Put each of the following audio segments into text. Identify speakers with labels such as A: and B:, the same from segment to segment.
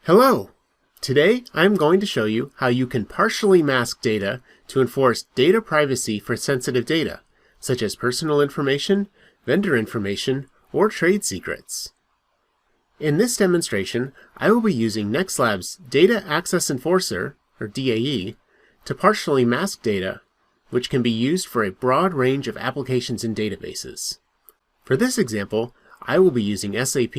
A: Hello! Today I'm going to show you how you can partially mask data to enforce data privacy for sensitive data, such as personal information, vendor information, or trade secrets. In this demonstration, I will be using NextLabs Data Access Enforcer, or DAE, to partially mask data, which can be used for a broad range of applications and databases. For this example, I will be using SAP.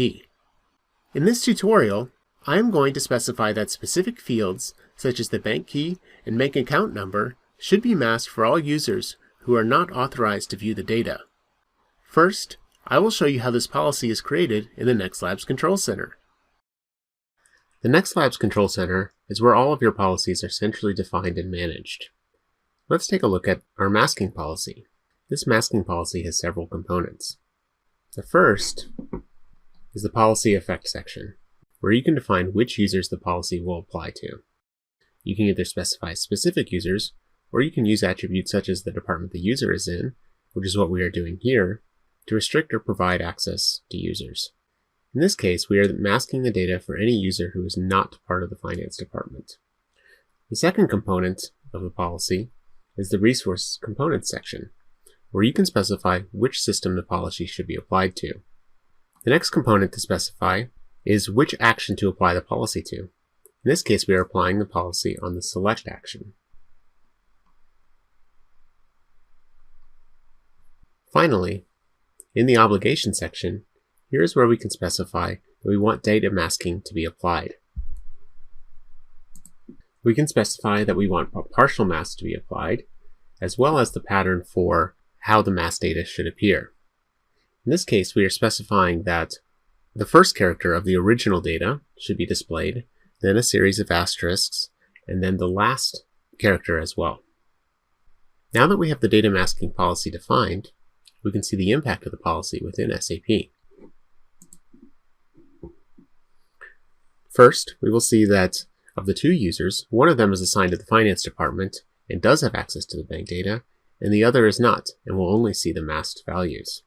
A: In this tutorial, I am going to specify that specific fields, such as the bank key and bank account number, should be masked for all users who are not authorized to view the data. First, I will show you how this policy is created in the NextLabs Control Center. The NextLabs Control Center is where all of your policies are centrally defined and managed. Let's take a look at our masking policy. This masking policy has several components. The first is the policy effect section, where you can define which users the policy will apply to. You can either specify specific users, or you can use attributes such as the department the user is in, which is what we are doing here, to restrict or provide access to users. In this case, we are masking the data for any user who is not part of the finance department. The second component of the policy is the resource components section, where you can specify which system the policy should be applied to. The next component to specify is which action to apply the policy to. In this case, we are applying the policy on the select action. Finally, in the obligation section, here is where we can specify that we want data masking to be applied. We can specify that we want partial mask to be applied, as well as the pattern for how the masked data should appear. In this case, we are specifying that the first character of the original data should be displayed, then a series of asterisks, and then the last character as well. Now that we have the data masking policy defined, we can see the impact of the policy within SAP. First, we will see that of the two users, one of them is assigned to the finance department and does have access to the bank data, and the other is not and will only see the masked values.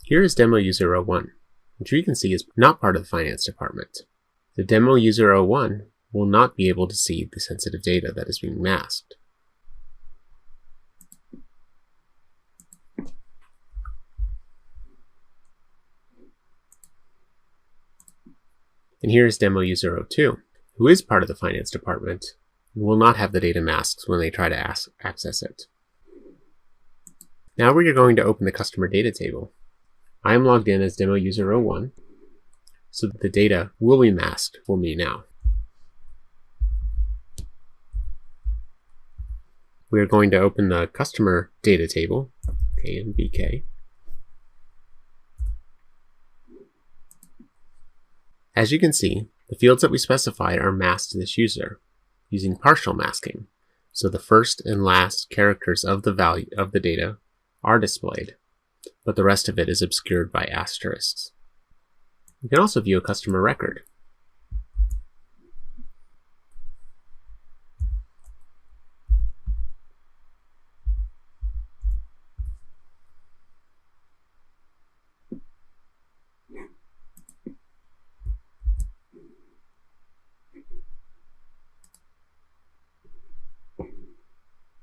A: Here is demo user 01, which you can see is not part of the finance department. The demo user 01 will not be able to see the sensitive data that is being masked. And here is demo user 02, who is part of the finance department and will not have the data masked when they try to access it. Now we are going to open the customer data table. I am logged in as demo user 01, so that the data will be masked for me now. We are going to open the customer data table, K and BK. As you can see, the fields that we specified are masked to this user using partial masking, so the first and last characters of the value of the data are displayed, but the rest of it is obscured by asterisks. You can also view a customer record.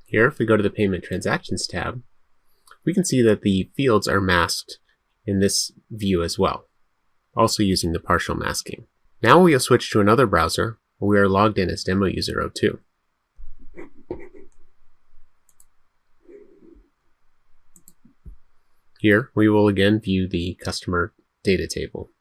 A: Here, if we go to the Payment Transactions tab, we can see that the fields are masked in this view as well, also using the partial masking. Now we'll switch to another browser where we are logged in as demo user 02. Here, we will again view the customer data table.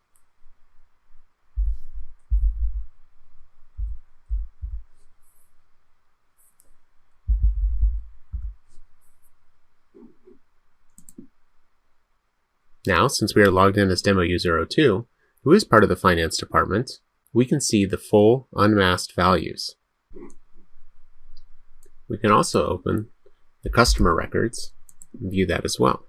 A: Now, since we are logged in as demo user 02, who is part of the finance department, we can see the full unmasked values. We can also open the customer records and view that as well.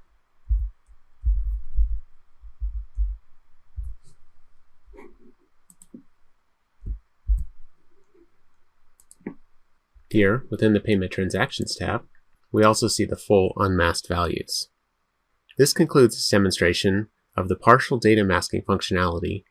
A: Here, within the Payment Transactions tab, we also see the full unmasked values. This concludes this demonstration of the partial data masking functionality